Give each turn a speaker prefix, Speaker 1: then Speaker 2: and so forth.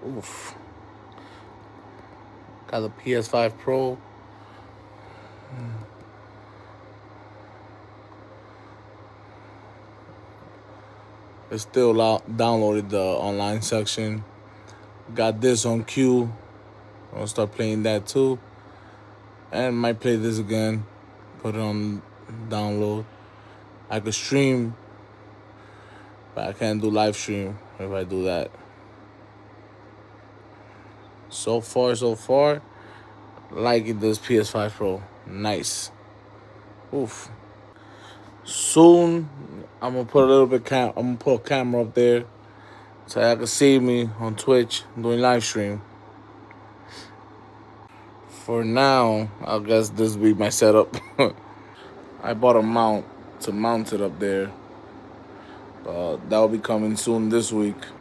Speaker 1: Oof. Got the PS5 Pro. It's still downloaded the online section. Got this on queue. I'm gonna start playing that too. And might play this again. Put it on download. I could stream, but I can't do live stream if I do that. So far, liking this PS5 Pro. Nice. Oof. Soon, I'm gonna put a little bit. I'm gonna put a camera up there so y'all can see me on Twitch doing live stream. For now, I guess this will be my setup. I bought a mount to mount it up there. That will be coming soon this week.